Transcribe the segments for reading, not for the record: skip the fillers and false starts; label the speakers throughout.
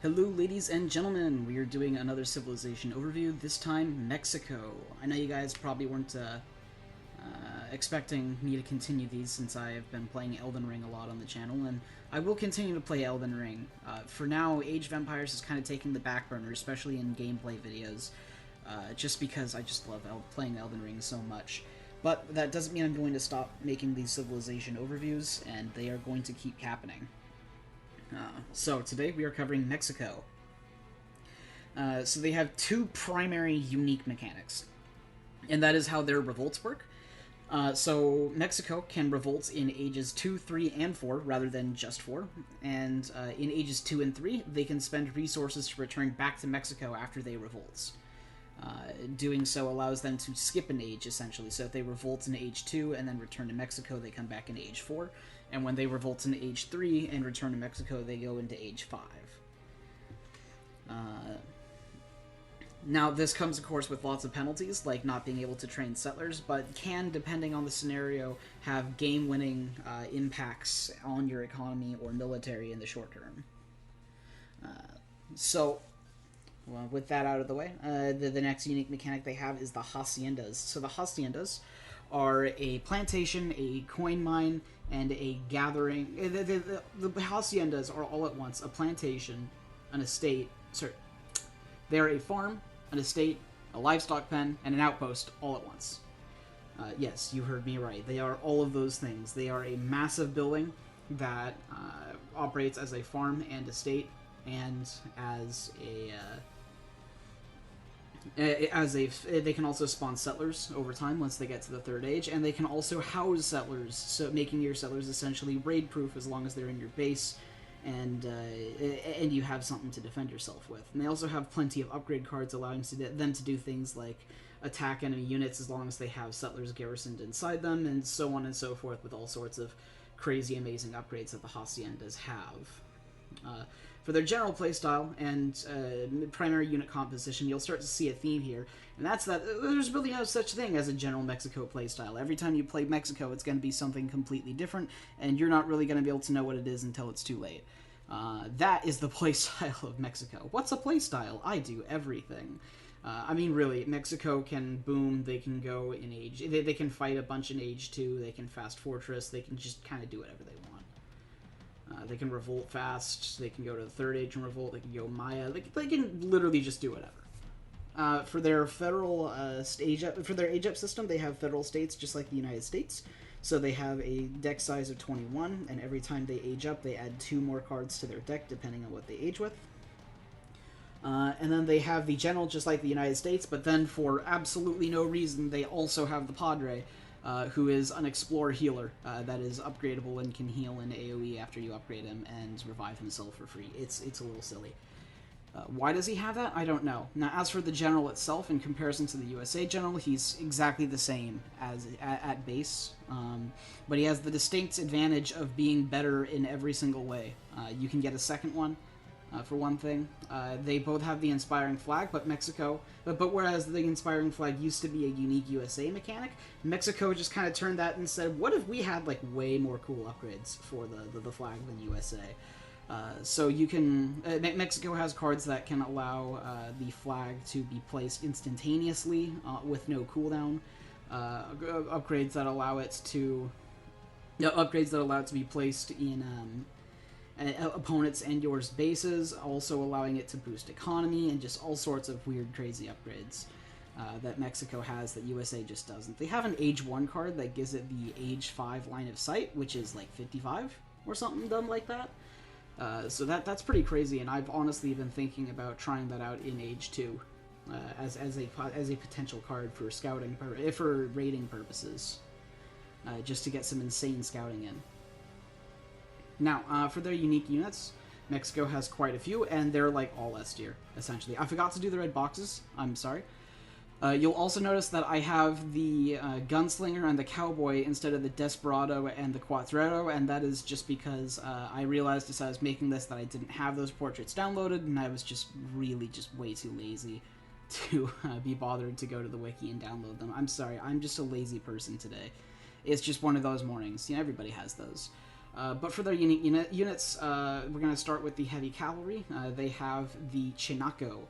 Speaker 1: Hello, ladies and gentlemen. We are doing another civilization overview, this time Mexico. I know you guys probably weren't expecting me to continue these since I have been playing Elden Ring a lot on the channel, and I will continue to play Elden Ring. For now, Age of Empires is kind of taking the back burner, especially in gameplay videos, just because I just love playing Elden Ring so much. But that doesn't mean I'm going to stop making these civilization overviews, and they are going to keep happening. So today we are covering Mexico. So they have two primary unique mechanics, and that is how their revolts work. So Mexico can revolt in ages 2, 3, and 4 rather than just 4, and in ages 2 and 3 they can spend resources to return back to Mexico after they revolt. Doing so allows them to skip an age, essentially. So if they revolt in age 2 and then return to Mexico, they come back in age 4. And when they revolt in age 3 and return to Mexico, they go into age 5. Now, this comes, of course, with lots of penalties, like not being able to train settlers, but can, depending on the scenario, have game-winning impacts on your economy or military in the short term. Well, with that out of the way, the next unique mechanic they have is the Haciendas. So the Haciendas are a plantation, a coin mine, and a gathering. The Haciendas are all at once a plantation, an estate. Sorry, they are a farm, an estate, a livestock pen, and an outpost all at once. Yes, you heard me right. They are all of those things. They are a massive building that operates as a farm and estate, and they can also spawn settlers over time once they get to the third age, and they can also house settlers, so making your settlers essentially raid proof as long as they're in your base, and you have something to defend yourself with. And they also have plenty of upgrade cards allowing them to do things like attack enemy units as long as they have settlers garrisoned inside them, and so on and so forth, with all sorts of crazy amazing upgrades that the Haciendas have. For their general playstyle and primary unit composition, you'll start to see a theme here, and that's that there's really no such thing as a general Mexico playstyle. Every time you play Mexico, it's going to be something completely different, and you're not really going to be able to know what it is until it's too late. That is the playstyle of Mexico. What's a playstyle? I do everything. I mean, really, Mexico can boom, they can go in age, they can fight a bunch in age 2, they can fast fortress, they can just kind of do whatever they want. They can revolt fast, they can go to the third age and revolt, they can go Maya, they can literally just do whatever. For their federal for their age up system, they have federal states just like the United States. So they have a deck size of 21, and every time they age up, they add 2 more cards to their deck, depending on what they age with. And then they have the general just like the United States, but then for absolutely no reason, they also have the Padre, who is an Explorer healer that is upgradable and can heal in AoE after you upgrade him and revive himself for free. It's a little silly. Why does he have that? I don't know. Now, as for the General itself, in comparison to the USA General, he's exactly the same as at base, but he has the distinct advantage of being better in every single way. You can get a second one. For one thing, they both have the Inspiring Flag, but whereas the Inspiring Flag used to be a unique USA mechanic, Mexico just kind of turned that and said, what if we had like way more cool upgrades for the flag than USA? So you can Mexico has cards that can allow the flag to be placed instantaneously with no cooldown. Upgrades that allow it to be placed in opponents and yours bases, also allowing it to boost economy, and just all sorts of weird, crazy upgrades that Mexico has that USA just doesn't. They have an Age 1 card that gives it the Age 5 line of sight, which is like 55 or something dumb like that. So that's pretty crazy, and I've honestly been thinking about trying that out in Age 2 as a potential card for scouting, for raiding purposes, just to get some insane scouting in. Now, for their unique units, Mexico has quite a few, and they're like all S tier, essentially. I forgot to do the red boxes, I'm sorry. You'll also notice that I have the Gunslinger and the Cowboy instead of the Desperado and the Cuatrero, and that is just because I realized as I was making this that I didn't have those portraits downloaded, and I was just really way too lazy to be bothered to go to the wiki and download them. I'm sorry, I'm just a lazy person today. It's just one of those mornings. You know, everybody has those. But for their unique units, we're going to start with the heavy cavalry. They have the Chinaco.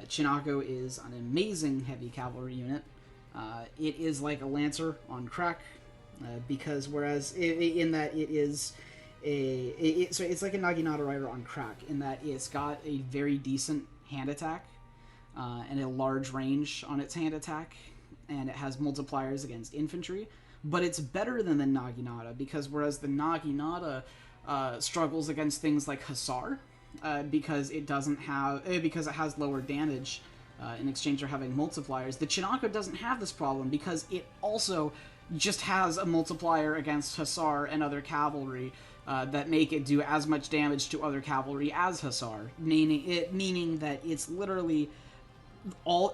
Speaker 1: Chinaco is an amazing heavy cavalry unit. It is like a lancer on crack, because whereas in that it is so it's like a Naginata rider on crack in that it's got a very decent hand attack and a large range on its hand attack, and it has multipliers against infantry. But it's better than the Naginata, because whereas the Naginata struggles against things like Hussar, because it has lower damage in exchange for having multipliers, the Chinaco doesn't have this problem because it also just has a multiplier against Hussar and other cavalry that make it do as much damage to other cavalry as Hussar, meaning that it's literally all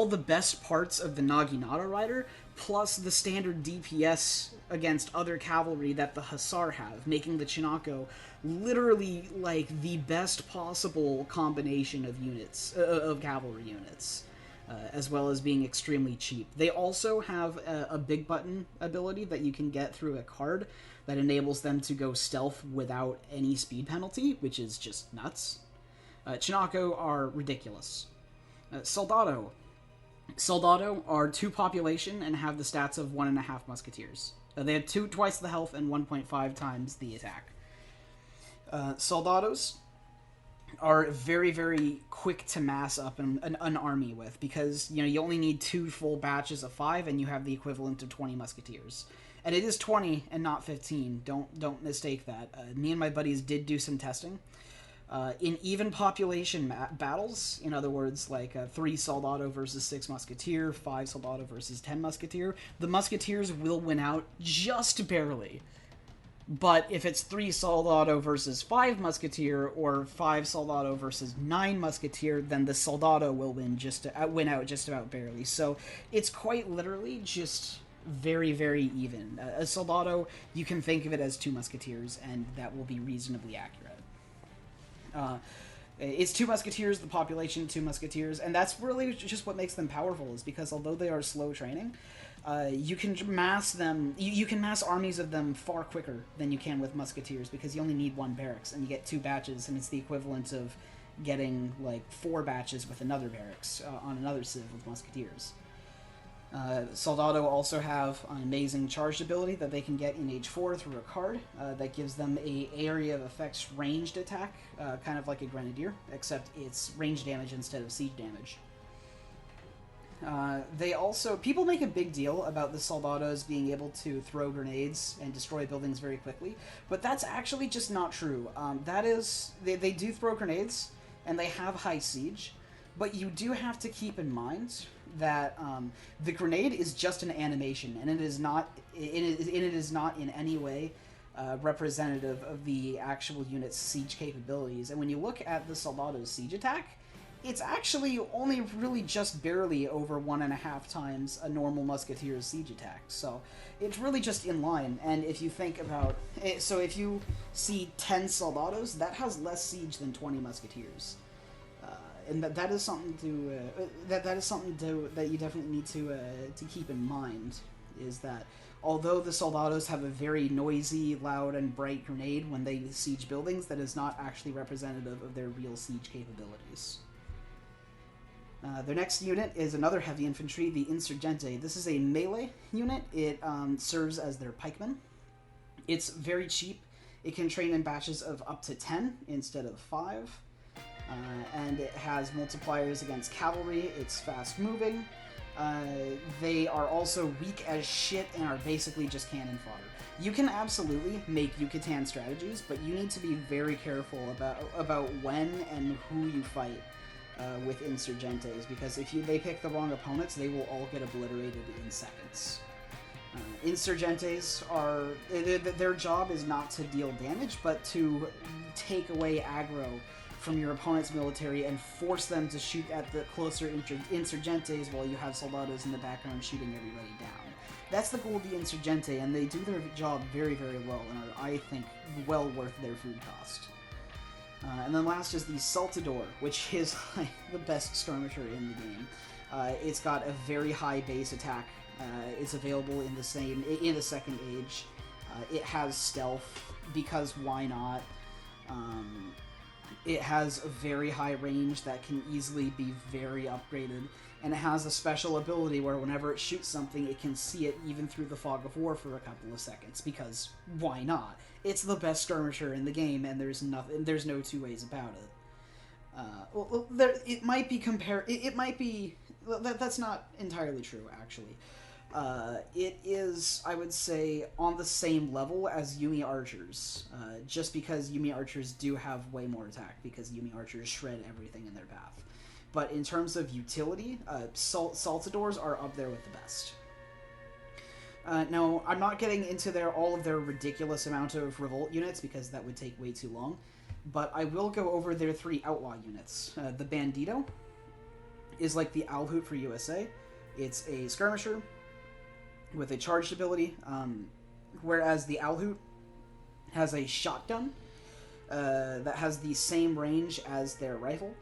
Speaker 1: the best parts of the Naginata rider, plus the standard DPS against other cavalry that the Hussar have, making the Chinaco literally like the best possible combination of units, of cavalry units, as well as being extremely cheap. They also have a big button ability that you can get through a card that enables them to go stealth without any speed penalty, which is just nuts. Chinaco are ridiculous. Soldado. Soldado are 2 population and have the stats of 1.5 musketeers. They have twice the health and 1.5 times the attack. Soldados are very, very quick to mass up an army with, because you only need 2 full batches of 5 and you have the equivalent of 20 musketeers. And it is 20 and not 15. Don't mistake that. Me and my buddies did do some testing. In even population battles, in other words, like 3 Soldado versus 6 Musketeer, 5 Soldado versus 10 Musketeer, the Musketeers will win out just barely. But if it's 3 Soldado versus 5 Musketeer, or 5 Soldado versus 9 Musketeer, then the Soldado will win out just about barely. So it's quite literally just very, very even. A Soldado, you can think of it as 2 Musketeers, and that will be reasonably accurate. It's 2 Musketeers, the population 2 Musketeers, and that's really just what makes them powerful, is because although they are slow training, you can mass them, you can mass armies of them far quicker than you can with Musketeers, because you only need 1 barracks, and you get 2 batches, and it's the equivalent of getting, like, 4 batches with another barracks on another civ with Musketeers. Soldado also have an amazing charged ability that they can get in Age 4 through a card that gives them a area of effects ranged attack, kind of like a Grenadier, except it's range damage instead of siege damage. People make a big deal about the Soldados being able to throw grenades and destroy buildings very quickly, but that's actually just not true. They do throw grenades, and they have high siege, but you do have to keep in mind that the grenade is just an animation, and it is not in any way representative of the actual unit's siege capabilities. And when you look at the Soldado's siege attack, it's actually only really just barely over 1.5 times a normal Musketeer's siege attack. So it's really just in line. And if you think about it, so if you see 10 Soldados, that has less siege than 20 Musketeers. And that is something that you definitely need to keep in mind, is that although the Soldados have a very noisy, loud, and bright grenade when they siege buildings, that is not actually representative of their real siege capabilities. Their next unit is another heavy infantry, the Insurgente. This is a melee unit. It serves as their pikeman. It's very cheap. It can train in batches of up to 10 instead of 5. And it has multipliers against cavalry. It's fast moving. They are also weak as shit and are basically just cannon fodder. You can absolutely make Yucatan strategies, but you need to be very careful about when and who you fight with Insurgentes, because if they pick the wrong opponents, they will all get obliterated in seconds. Insurgentes their job is not to deal damage, but to take away aggro from your opponent's military and force them to shoot at the closer Insurgentes while you have Soldados in the background shooting everybody down. That's the goal of the Insurgente, and they do their job very, very well, and are, I think, well worth their food cost. And then last is the Saltador, which is like the best skirmisher in the game. It's got a very high base attack. It's available in the second age. It has stealth, because why not? It has a very high range that can easily be very upgraded, and it has a special ability where whenever it shoots something, it can see it even through the fog of war for a couple of seconds, because why not? It's the best skirmisher in the game, and there's no two ways about it. It might be it might be... That's not entirely true, actually. It is, I would say, on the same level as Yumi archers, just because Yumi archers do have way more attack, because Yumi archers shred everything in their path. But in terms of utility, Saltadors are up there with the best. Now, I'm not getting into all of their ridiculous amount of revolt units, because that would take way too long, but I will go over their 3 outlaw units. The Bandito is like the Alhoot for USA. It's a skirmisher with a charged ability, whereas the Alhoot has a shotgun that has the same range as their rifle.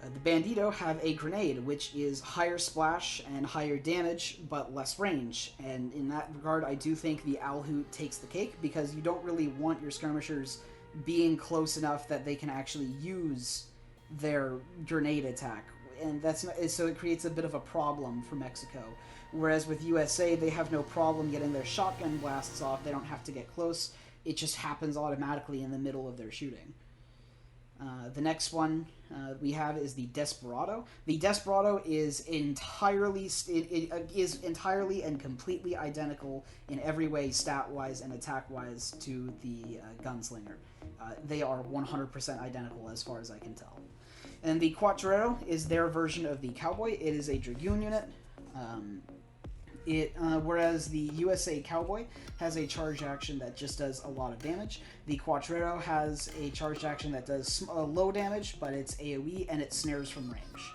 Speaker 1: The Bandito have a grenade, which is higher splash and higher damage, but less range. And in that regard, I do think the Alhoot takes the cake, because you don't really want your skirmishers being close enough that they can actually use their grenade attack. And that's not, so it creates a bit of a problem for Mexico. Whereas with USA, they have no problem getting their shotgun blasts off. They don't have to get close. It just happens automatically in the middle of their shooting. The next one we have is the Desperado. The Desperado is entirely and completely identical in every way, stat-wise and attack-wise, to the Gunslinger. They are 100% identical as far as I can tell. And the Cuatrero is their version of the Cowboy. It is a Dragoon unit. Whereas the USA Cowboy has a charge action that just does a lot of damage. The Cuatrero has a charge action that does low damage, but it's AoE and it snares from range.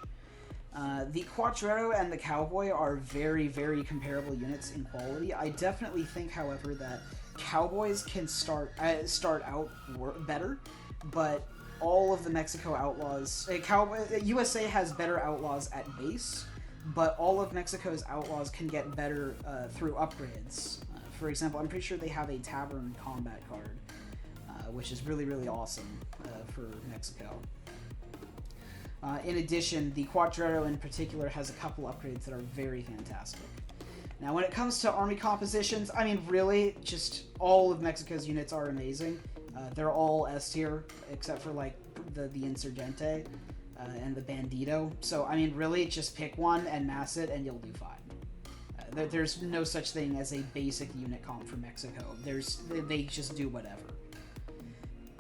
Speaker 1: The Cuatrero and the Cowboy are very, very comparable units in quality. I definitely think, however, that Cowboys can start out better, but all of the Mexico Outlaws... USA has better Outlaws at base, but all of Mexico's Outlaws can get better through upgrades. For example, I'm pretty sure they have a Tavern Combat card, which is really, really awesome for Mexico. In addition, the Cuatrero in particular has a couple upgrades that are very fantastic. Now, when it comes to army compositions, I mean, really, just all of Mexico's units are amazing. They're all S tier, except for, like, the Insurgente and the Bandito. So, I mean, really, just pick one and mass it, and you'll do fine. There's no such thing as a basic unit comp for Mexico. They just do whatever.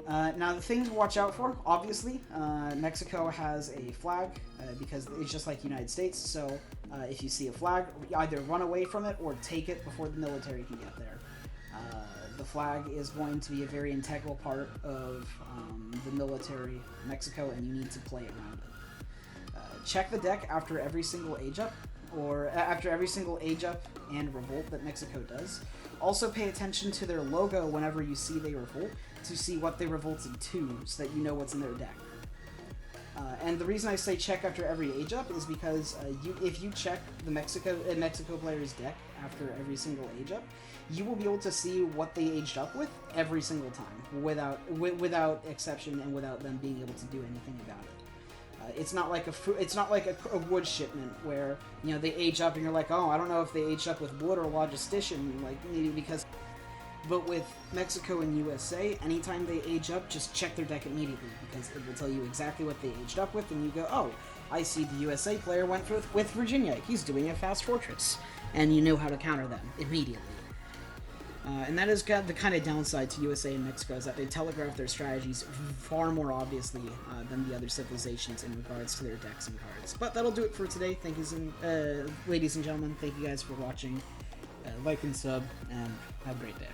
Speaker 1: Now, the things to watch out for, obviously, Mexico has a flag, because it's just like the United States, so if you see a flag, either run away from it or take it before the military can get there. The flag is going to be a very integral part of the military of Mexico, and you need to play around it. Check the deck after every single age up, or after every single age up and revolt that Mexico does. Also pay attention to their logo whenever you see they revolt, to see what they revolted to, so that you know what's in their deck. And the reason I say check after every age up is because if you check the Mexico player's deck after every single age up, you will be able to see what they aged up with every single time, without exception, and without them being able to do anything about it. It's not like a wood shipment where, you know, they age up and you're like, oh, I don't know if they aged up with wood or logistician, like, maybe because... But with Mexico and USA, anytime they age up, just check their deck immediately, because it will tell you exactly what they aged up with, and you go, oh, I see the USA player went with Virginia, he's doing a fast fortress, and you know how to counter them immediately. And that is the kind of downside to USA and Mexico, is that they telegraph their strategies far more obviously than the other civilizations in regards to their decks and cards. But that'll do it for today. Thank you, ladies and gentlemen. Thank you guys for watching. Like and sub, and have a great day.